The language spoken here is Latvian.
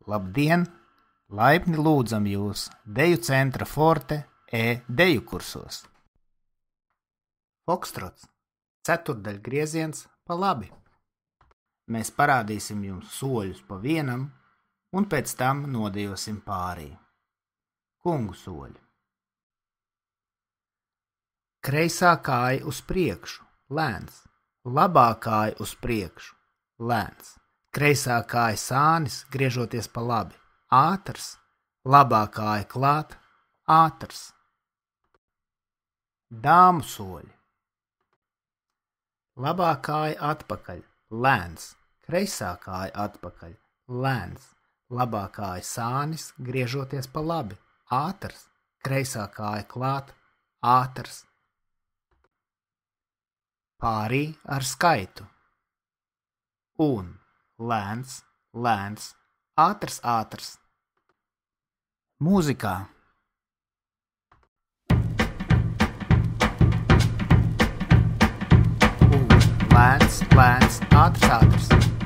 Labdien! Laipni lūdzam jūs Deju centra Forte deju kursos. Fokstrots, ceturdaļgrieziens pa labi. Mēs parādīsim jums soļus pa vienam un pēc tam nodejosim pārī. Kungu soļi. Kreisā kāja uz priekšu, lēns. Labā kāja uz priekšu, lēns. Kreisā kāja sānis, griežoties pa labi, ātrs. Labā kāja klāt, ātrs. Dāmu soļi. Labā kāja atpakaļ, lēns. Kreisā kāja atpakaļ, lēns. Labā kāja sānis, griežoties pa labi, ātrs. Kreisā kāja klāt, ātrs. Pārī ar skaitu. Un, lēns, lēns, ātrs, ātrs. Mūzikā. Un, lēns, lēns, ātrs, ātrs.